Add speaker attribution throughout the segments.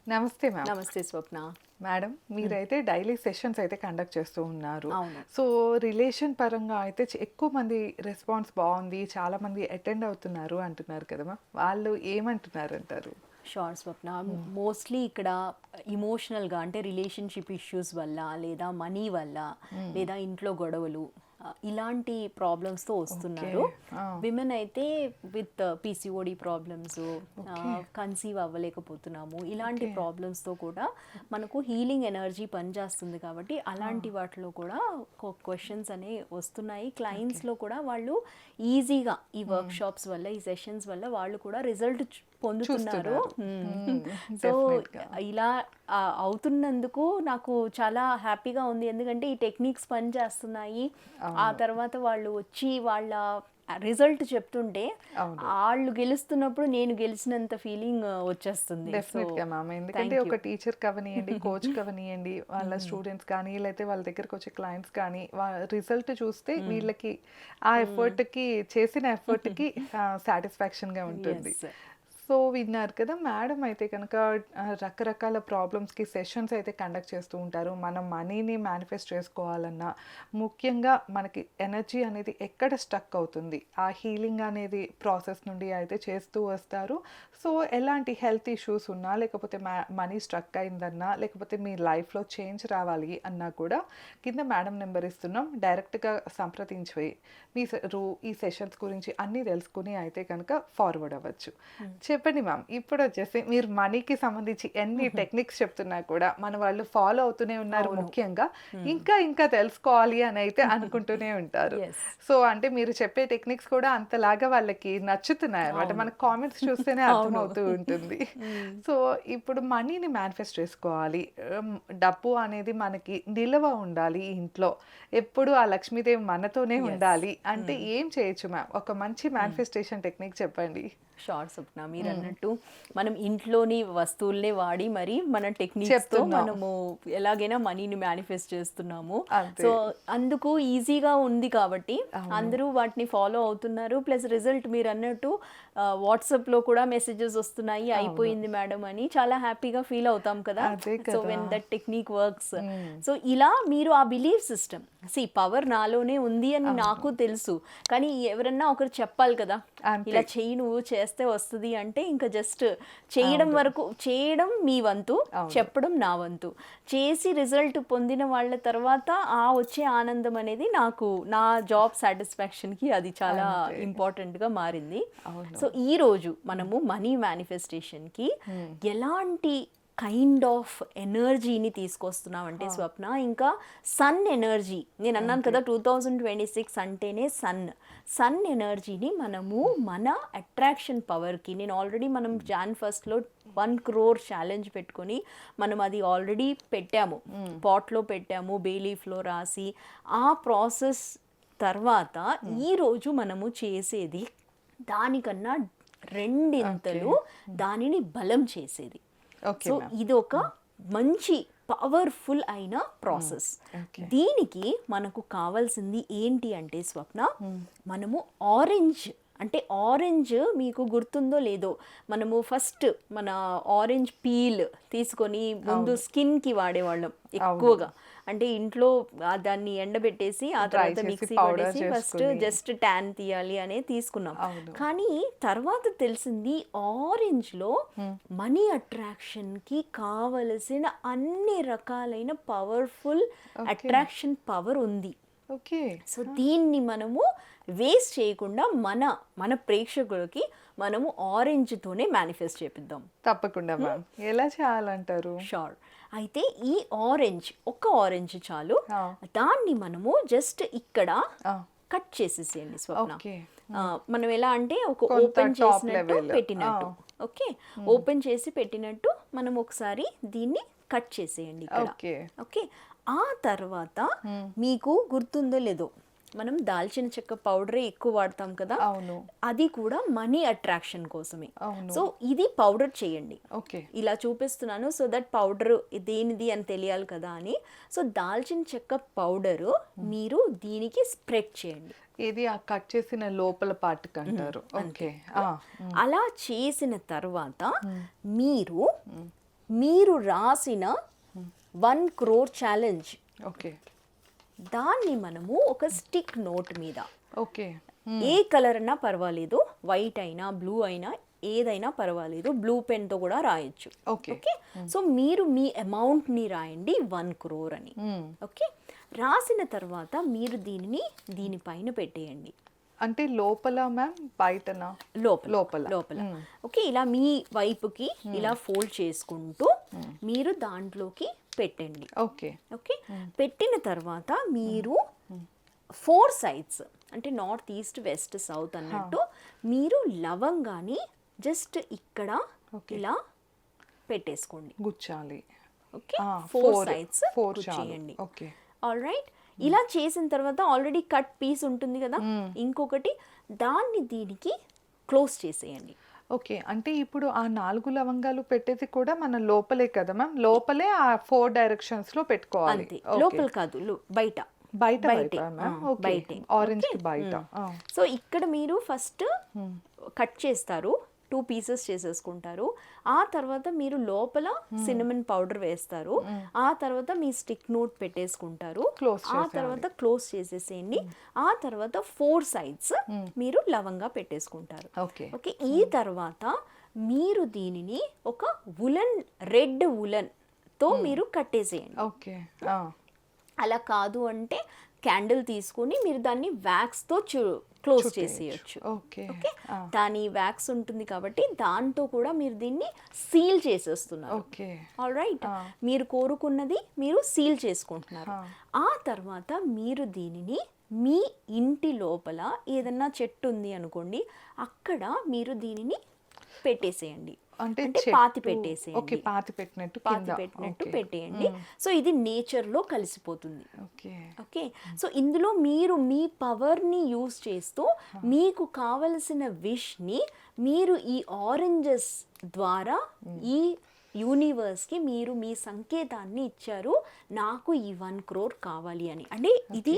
Speaker 1: నమస్తే మ్యామ్.
Speaker 2: నమస్తే స్వప్న.
Speaker 1: మేడం మీరైతే డైలీ సెషన్స్ అయితే కండక్ట్ చేస్తూ ఉన్నారు.
Speaker 2: అవును.
Speaker 1: సో, రిలేషన్ పరంగా అయితే ఎక్కువ మంది రెస్పాన్స్ బావుంది. చాలామంది అటెండ్ అవుతున్నారు అంటున్నారు కదా మ్యామ్. వాళ్ళు ఏమంటున్నారంటారు?
Speaker 2: షూర్ స్వప్న. మోస్ట్లీ ఇక్కడ ఇమోషనల్‌గా అంటే రిలేషన్‌షిప్ ఇష్యూస్ వల్ల, లేదా మనీ వల్ల, లేదా ఇంట్లో గొడవలు ఇలాంటి ప్రాబ్లమ్స్‌తో వస్తున్నారు.
Speaker 1: ఆ!
Speaker 2: విమెన్ అయితే with PCOD problems,
Speaker 1: okay.
Speaker 2: Conceive అవ్వలేకపోతున్నాము. ఇలాంటి ప్రాబ్లమ్స్‌తో కూడా మనకు హీలింగ్ ఎనర్జీ పనిచేస్తుంది కాబట్టి అలాంటి వాటిలో కూడా క్వశ్చన్స్ అనేవి వస్తున్నాయి. క్లయింట్స్‌లో కూడా వాళ్ళు ఈజీగా ఈ వర్క్షాప్స్ వల్ల, ఈ సెషన్స్ వల్ల వాళ్ళు కూడా రిజల్ట్ పొందుతున్నారు. సో
Speaker 1: డెఫినెట్‌గా.
Speaker 2: ఇలా అవుతున్నందుకు నాకు చాలా హ్యాపీగా ఉంది. ఎందుకంటే ఈ టెక్నిక్స్ పనిచేస్తున్నాయి. ఆ తర్వాత వాళ్ళు వచ్చి వాళ్ళ రిజల్ట్ చెప్తుంటే
Speaker 1: అవును.
Speaker 2: వాళ్ళు గెలుస్తున్నప్పుడు నేను గెలిచినంత ఫీలింగ్ వచ్చేస్తుంది. సో
Speaker 1: డెఫినెట్‌గా మ్యామ్. ఎందుకంటే
Speaker 2: థ్యాంక్ యూ.
Speaker 1: ఒక టీచర్‌కి అవ్వనియండి, కోచ్‌కి అవ్వనియండి, వాళ్ళ స్టూడెంట్స్ కానీ, లేతే వాళ్ళ దగ్గరికి వచ్చే క్లయింట్స్ కానీ, రిజల్ట్ చూస్తే వీళ్ళకి ఆ ఎఫర్ట్‌కి చేసిన ఎఫర్ట్‌కి సాటిస్ఫాక్షన్‌గా ఉంటుంది.
Speaker 2: ఎస్.
Speaker 1: సో, విన్నారు కదా! మేడం అయితే కనుక రకరకాల ప్రాబ్లమ్స్‌కి సెషన్స్ అయితే కండక్ట్ చేస్తూ ఉంటారు. మనం మనీని మేనిఫెస్ట్ చేసుకోవాలన్నా, ముఖ్యంగా మనకి ఎనర్జీ అనేది ఎక్కడ స్టక్ అవుతుంది, ఆ హీలింగ్ అనేది ప్రాసెస్ నుండి అయితే చేస్తూ వస్తారు. సో, ఎలాంటి హెల్త్ ఇష్యూస్ ఉన్నా, లేకపోతే మనీ స్ట్రక్ అయిందన్నా, లేకపోతే మీ లైఫ్‌లో చేంజ్ రావాలి అన్నా కూడా కింద మేడం నెంబర్ ఇస్తున్నాం. డైరెక్ట్‌గా సంప్రదించి ఈ సెషన్స్ గురించి అన్నీ తెలుసుకొని అయితే కనుక ఫార్వర్డ్ అవ్వచ్చు. చెప్పండి మ్యామ్. ఇప్పుడొచ్చేసి మీరు మనీకి సంబంధించి ఎన్ని టెక్నిక్స్ చెప్తున్నా కూడా మన వాళ్ళు ఫాలో అవుతూనే ఉన్నారు
Speaker 2: అవును.
Speaker 1: ముఖ్యంగా. ఇంకా తెలుసుకోవాలి అని అయితే అనుకుంటూనే ఉంటారు.
Speaker 2: ఎస్.
Speaker 1: సో, అంటే మీరు చెప్పే టెక్నిక్స్ కూడా అంతలాగా వాళ్ళకి నచ్చుతున్నాయన్నమాట.
Speaker 2: అవును.
Speaker 1: మనకు కామెంట్స్ చూస్తేనే
Speaker 2: అవును.
Speaker 1: అర్థమవుతూ ఉంటుంది. సో, ఇప్పుడు మనీని మేనిఫెస్ట్ చేసుకోవాలి. డబ్బు అనేది మనకి నిలవ ఉండాలి ఇంట్లో. ఎప్పుడు ఆ లక్ష్మీదేవి మనతోనే
Speaker 2: ఎస్.
Speaker 1: ఉండాలి అంటే ఏం చేయొచ్చు మ్యామ్? ఒక మంచి మేనిఫెస్టేషన్ టెక్నిక్ చెప్పండి.
Speaker 2: షార్ట్ స్వప్న మీరు అన్నట్టు మనం ఇంట్లోని వస్తువుల్నే వాడి మరి మన టెక్నిక్స్తో
Speaker 1: చెప్తున్నాం.
Speaker 2: మనము ఎలాగైనా మనీని మేనిఫెస్ట్ చేస్తున్నాము.
Speaker 1: అంతే.
Speaker 2: సో అందుకు ఈజీగా ఉంది కాబట్టి
Speaker 1: అవును.
Speaker 2: అందరూ వాటిని ఫాలో అవుతున్నారు. ప్లస్ రిజల్ట్ మీరు అన్నట్టు వాట్సాప్లో కూడా మెసేజెస్ వస్తున్నాయి, అయిపోయింది మేడం అని. చాలా హ్యాపీగా ఫీల్ అవుతాం కదా.
Speaker 1: అదే
Speaker 2: సో
Speaker 1: కదా!
Speaker 2: When that technique works, so ఇలా మీరు ఆ బిలీఫ్ సిస్టమ్ పవర్ నాలోనే ఉంది అని నాకు తెలుసు, కానీ ఎవరన్నా ఒకరు చెప్పాలి కదా,
Speaker 1: అంతే.
Speaker 2: ఇలా చెయ్యి నువ్వు చేస్తే వస్తుంది అంటే ఇంకా జస్ట్ చేయడం వరకు, చేయడం మీ వంతు, చెప్పడం నా వంతు. చేసి రిజల్ట్ పొందిన వాళ్ళ తర్వాత ఆ వచ్చే ఆనందం అనేది నాకు నా జాబ్ సాటిస్ఫాక్షన్కి అది చాలా ఇంపార్టెంట్గా మారింది.
Speaker 1: అవును.
Speaker 2: సో ఈ రోజు మనము మనీ మేనిఫెస్టేషన్కి ఎలాంటి కైండ్ ఆఫ్ ఎనర్జీని తీసుకొస్తున్నాం అంటే స్వప్న, ఇంకా సన్ ఎనర్జీ. నేను అన్నాను కదా 2026 అంటేనే సన్ ఎనర్జీని మనము మన అట్రాక్షన్ పవర్కి, నేను ఆల్రెడీ మనం Jan 1 1 crore ఛాలెంజ్ పెట్టుకొని మనం అది ఆల్రెడీ పెట్టాము, పాట్లో పెట్టాము, బే లీఫ్లో రాసి. ఆ ప్రాసెస్ తర్వాత ఈరోజు మనము చేసేది దానికన్నా రెండింతలు దానిని బలం చేసేది.
Speaker 1: Okay
Speaker 2: so
Speaker 1: ma'am.
Speaker 2: ఇది ఒక మంచి పవర్ఫుల్ అయిన ప్రాసెస్.
Speaker 1: ఓకే.
Speaker 2: దీనికి మనకు కావాల్సింది ఏంటి అంటే స్వప్న, మనము ఆరెంజ్, అంటే ఆరెంజ్ మీకు గుర్తుందో లేదో, మనము ఫస్ట్ మన ఆరెంజ్ పీల్ తీసుకొని ముందు స్కిన్కి వాడేవాళ్ళం ఎక్కువగా. అంటే ఇంట్లో దాన్ని ఎండబెట్టేసి ఆ తర్వాత
Speaker 1: చేసి
Speaker 2: మిక్సీ
Speaker 1: powder
Speaker 2: పట్టేసి ఫస్ట్
Speaker 1: చేసుకొని.
Speaker 2: జస్ట్ ట్యాన్ తీయాలి అనే తీసుకున్నాం.
Speaker 1: అవును.
Speaker 2: కానీ తర్వాత తెలిసింది ఆరెంజ్లో మనీ అట్రాక్షన్కి కావలసిన అన్ని రకాలైన పవర్ఫుల్ అట్రాక్షన్ పవర్ ఉంది.
Speaker 1: ఓకే.
Speaker 2: సో దీన్ని మనము వేస్ట్ చేయకుండా మన ప్రేక్షకులకి మనము ఆరెంజ్తోనే మేనిఫెస్ట్ చేపిద్దాం.
Speaker 1: తప్పకుండా మ్యామ్. ఎలా చేయాలంటారు?
Speaker 2: షూర్. అయితే ఈ ఒక ఆరెంజ్ చాలు.
Speaker 1: ఆ.
Speaker 2: దాన్ని మనము జస్ట్ ఇక్కడ
Speaker 1: ఆ.
Speaker 2: కట్ చేసేసేయండి స్వప్న.
Speaker 1: ఓకే.
Speaker 2: మనం ఎలా అంటే ఒక
Speaker 1: కొంత
Speaker 2: ఓపెన్
Speaker 1: top
Speaker 2: చేసినట్టు
Speaker 1: level.
Speaker 2: పెట్టినట్టు. ఓకే, ఓపెన్ చేసి పెట్టినట్టు మనం ఒకసారి దీన్ని కట్ చేసేయండి ఇక్కడ.
Speaker 1: ఓకే.
Speaker 2: ఓకే, ఆ తర్వాత మీకు గుర్తుందో లేదో, మనం దాల్చిన చెక్క పౌడరే ఎక్కువ వాడతాం కదా,
Speaker 1: అవును.
Speaker 2: అది కూడా మనీ అట్రాక్షన్ కోసమే.
Speaker 1: అవును.
Speaker 2: సో ఇది పౌడర్ చేయండి.
Speaker 1: ఓకే.
Speaker 2: ఇలా చూపిస్తున్నాను సో దట్ పౌడర్ దేనిది అని తెలియాలి కదా అని. సో దాల్చిన చెక్క పౌడరు మీరు దీనికి స్ప్రెడ్ చేయండి.
Speaker 1: ఇది ఆ కట్ చేసిన లోపల పార్ట్ అంటారు. ఓకే.
Speaker 2: అలా చేసిన తర్వాత మీరు మీరు రాసిన 1 crore ఛాలెంజ్
Speaker 1: ఓకే.
Speaker 2: దాన్ని మనము ఒక స్టిక్ నోట్ మీద
Speaker 1: ఓకే.
Speaker 2: ఏ కలర్ అయినా పర్వాలేదు, వైట్ అయినా బ్లూ అయినా ఏదైనా పర్వాలేదు, బ్లూ పెన్తో కూడా రాయొచ్చు.
Speaker 1: ఓకే.
Speaker 2: ఓకే, సో మీరు మీ అమౌంట్ని రాయండి 1 crore అని. ఓకే, రాసిన తర్వాత మీరు దీనిపైన పెట్టేయండి.
Speaker 1: అంటే లోపల మ్యామ్, బయటనా?
Speaker 2: లోపల
Speaker 1: లోపల.
Speaker 2: లోపల. ఓకే, ఇలా మీ వైపుకి ఇలా ఫోల్డ్ చేసుకుంటూ మీరు దాంట్లోకి పెట్టండి.
Speaker 1: ఓకే.
Speaker 2: ఓకే, పెట్టిన తర్వాత మీరు 4 sides అంటే నార్త్ ఈస్ట్ వెస్ట్ సౌత్ అన్నట్టు మీరు లవంగాని జస్ట్ ఇక్కడ ఇలా పెట్టేసుకోండి.
Speaker 1: గుచ్చాలి.
Speaker 2: ఓకే, 4 sides
Speaker 1: 4
Speaker 2: చేయండి.
Speaker 1: ఓకే.
Speaker 2: ఆల్ రైట్, ఇలా చేసిన తర్వాత ఆల్రెడీ కట్ పీస్ ఉంటుంది కదా, ఇంకొకటి దాన్ని దీనికి క్లోజ్ చేసేయండి.
Speaker 1: ఓకే. అంటే ఇప్పుడు ఆ 4 లవంగాలు పెట్టేది కూడా మన లోపలే కదా మ్యామ్? లోపలే ఆ 4 డైరెక్షన్స్ లో పెట్టుకోవాలి.
Speaker 2: అంతే, లోపల కాదు, బయట.
Speaker 1: బయట
Speaker 2: బయటే.
Speaker 1: వైపా మ్యామ్? ఓకే.
Speaker 2: బయటే.
Speaker 1: ఆరెంజ్ కి బయట.
Speaker 2: సో ఇక్కడ మీరు ఫస్ట్ కట్ చేస్తారు, 2 pieces చేసేసుకుంటారు. ఆ తర్వాత మీరు లోపల సినమన్ పౌడర్ వేస్తారు. ఆ తర్వాత మీ స్టిక్ నోట్ పెట్టేసుకుంటారు.
Speaker 1: Close
Speaker 2: ఆ తర్వాత క్లోజ్ చేసేసేయండి. ఆ తర్వాత 4 sides మీరు లవంగా పెట్టేసుకుంటారు.
Speaker 1: ఓకే.
Speaker 2: ఓకే, ఈ తర్వాత మీరు దీనిని ఒక రెడ్ ఉలన్ తో మీరు కట్టేసేయండి.
Speaker 1: ఓకే.
Speaker 2: అలా కాదు అంటే క్యాండిల్ తీసుకొని మీరు దాన్ని వ్యాక్స్ తో క్లోజ్ చేసేయచ్చు.
Speaker 1: ఓకే.
Speaker 2: ఓకే, దాని వ్యాక్స్ ఉంటుంది కాబట్టి దాంతో కూడా మీరు దీన్ని సీల్ చేసేస్తున్నారు.
Speaker 1: ఓకే.
Speaker 2: ఆల్ రైట్, మీరు కోరుకున్నది మీరు సీల్ చేసుకుంటున్నారు. ఆ తర్వాత మీరు దీనిని మీ ఇంటి లోపల ఏదన్నా చెట్టు ఉంది అనుకోండి, అక్కడ మీరు దీనిని పెట్టేసేయండి.
Speaker 1: అంటే
Speaker 2: పాతి పెట్టేసేయండి.
Speaker 1: ఓకే, పాతి పెట్టినట్టు
Speaker 2: పెట్టేయండి. సో ఇది నేచర్ లో కలిసిపోతుంది.
Speaker 1: ఓకే.
Speaker 2: ఓకే, సో ఇందులో మీరు మీ పవర్ని యూజ్ చేస్తూ మీకు కావలసిన విష్ని మీరు ఈ ఆరెంజెస్ ద్వారా ఈ యూనివర్స్కి మీరు మీ సంకేతాన్ని ఇచ్చారు, నాకు ఈ 1 crore కావాలి అని. అంటే ఇది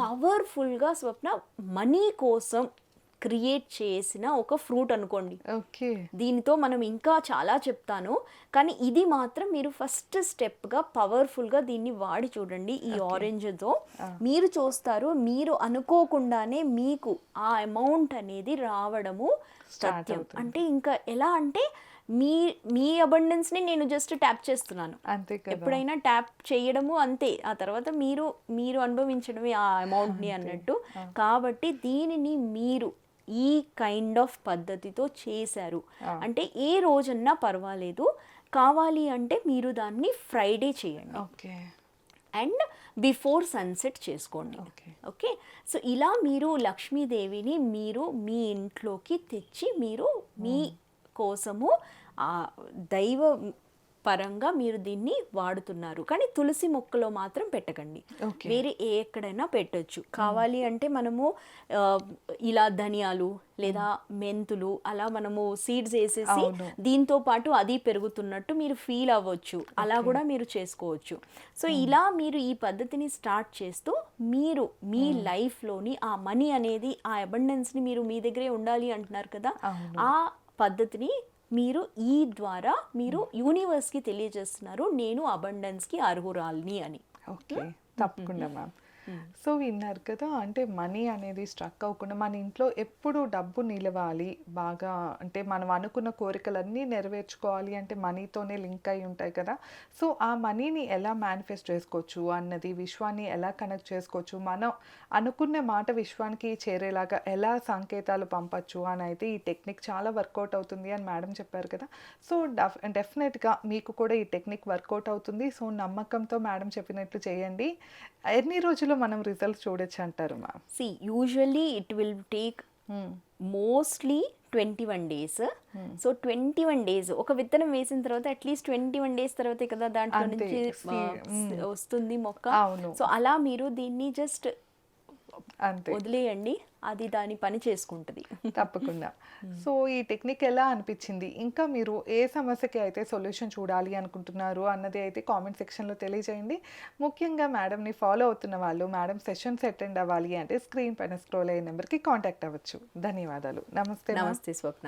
Speaker 2: పవర్ఫుల్గా స్వప్న మనీ కోసం క్రియేట్ చేసిన ఒక ఫ్రూట్ అనుకోండి.
Speaker 1: ఓకే.
Speaker 2: దీనితో మనం ఇంకా చాలా చెప్తాను, కానీ ఇది మాత్రం మీరు ఫస్ట్ స్టెప్గా పవర్ఫుల్గా దీన్ని వాడి చూడండి. ఈ ఆరెంజ్తో మీరు చూస్తారు, మీరు అనుకోకుండానే మీకు ఆ అమౌంట్ అనేది రావడము సత్యం. అంటే ఇంకా ఎలా అంటే మీ అబండెన్స్ని నేను జస్ట్ ట్యాప్ చేస్తున్నాను,
Speaker 1: అంతే కదా.
Speaker 2: ఎప్పుడైనా ట్యాప్ చేయడము అంతే, ఆ తర్వాత మీరు అనుభవించడమే ఆ అమౌంట్ని అన్నట్టు. కాబట్టి దీనిని మీరు ఈ కైండ్ ఆఫ్ పద్ధతితో చేశారు అంటే ఏ రోజన్నా పర్వాలేదు, కావాలి అంటే మీరు దాన్ని ఫ్రైడే చేయండి.
Speaker 1: ఓకే.
Speaker 2: అండ్ బిఫోర్ సన్సెట్ చేసుకోండి. ఓకే, సో ఇలా మీరు లక్ష్మీదేవిని మీరు మీ ఇంట్లోకి తెచ్చి మీరు మీ కోసము దైవ పరంగా మీరు దీన్ని వాడుతున్నారు. కానీ తులసి మొక్కలో మాత్రం పెట్టకండి, వేరే ఎక్కడైనా పెట్టొచ్చు. కావాలి అంటే మనము ఇలా ధనియాలు లేదా మెంతులు అలా మనము సీడ్స్ వేసేసి దీంతో పాటు అది పెరుగుతున్నట్టు మీరు ఫీల్ అవ్వచ్చు, అలా కూడా మీరు చేసుకోవచ్చు. సో ఇలా మీరు ఈ పద్ధతిని స్టార్ట్ చేస్తూ మీరు మీ లైఫ్లోని ఆ మనీ అనేది ఆ అబండెన్స్ని మీరు మీ దగ్గరే ఉండాలి అంటున్నారు కదా, ఆ పద్ధతిని మీరు ఈ ద్వారా మీరు యూనివర్స్కి తెలియజేస్తున్నారు, నేను అబండెన్స్కి అర్హురాలిని అని.
Speaker 1: ఓకే, తప్పకుండా మ్యామ్. సో విన్నారు కదా, అంటే మనీ అనేది స్ట్రక్ అవ్వకుండా మన ఇంట్లో ఎప్పుడు డబ్బు నిలవాలి బాగా, అంటే మనం అనుకున్న కోరికలన్నీ నెరవేర్చుకోవాలి అంటే మనీతోనే లింక్ అయి ఉంటాయి కదా. సో ఆ మనీని ఎలా మేనిఫెస్ట్ చేసుకోవచ్చు అన్నది, విశ్వాన్ని ఎలా కనెక్ట్ చేసుకోవచ్చు, మనం అనుకున్న మాట విశ్వానికి చేరేలాగా ఎలా సంకేతాలు పంపచ్చు అని అయితే ఈ టెక్నిక్ చాలా వర్కౌట్ అవుతుంది అని మేడం చెప్పారు కదా. సో డెఫినెట్గా మీకు కూడా ఈ టెక్నిక్ వర్కౌట్ అవుతుంది. సో నమ్మకంతో మేడం చెప్పినట్లు చేయండి. ఎన్ని రోజులు మనం రిజల్ట్ చూడొచ్చు అంటారు ma'am?
Speaker 2: Usually it will take mostly 21 days. So 21 days ఒక విత్తనం వేసిన తర్వాత అట్లీస్ట్ 21 days తర్వాతే కదా దాంట్లో నుంచి వస్తుంది మొక్క. సో అలా మీరు దీన్ని జస్ట్
Speaker 1: అంతే
Speaker 2: వదిలేయండి, అది దాని పని చేసుకుంటుంది.
Speaker 1: తప్పకుండా. సో ఈ టెక్నిక్ ఎలా అనిపించింది, ఇంకా మీరు ఏ సమస్యకి అయితే సొల్యూషన్ చూడాలి అనుకుంటున్నారు అన్నది అయితే కామెంట్ సెక్షన్లో తెలియజేయండి. ముఖ్యంగా మేడంని ఫాలో అవుతున్న వాళ్ళు మేడం సెషన్స్ అటెండ్ అవ్వాలి అంటే స్క్రీన్ పైన స్క్రోల్ అయ్యే నెంబర్కి కాంటాక్ట్ అవ్వచ్చు. ధన్యవాదాలు. నమస్తే.
Speaker 2: నమస్తే స్వప్న.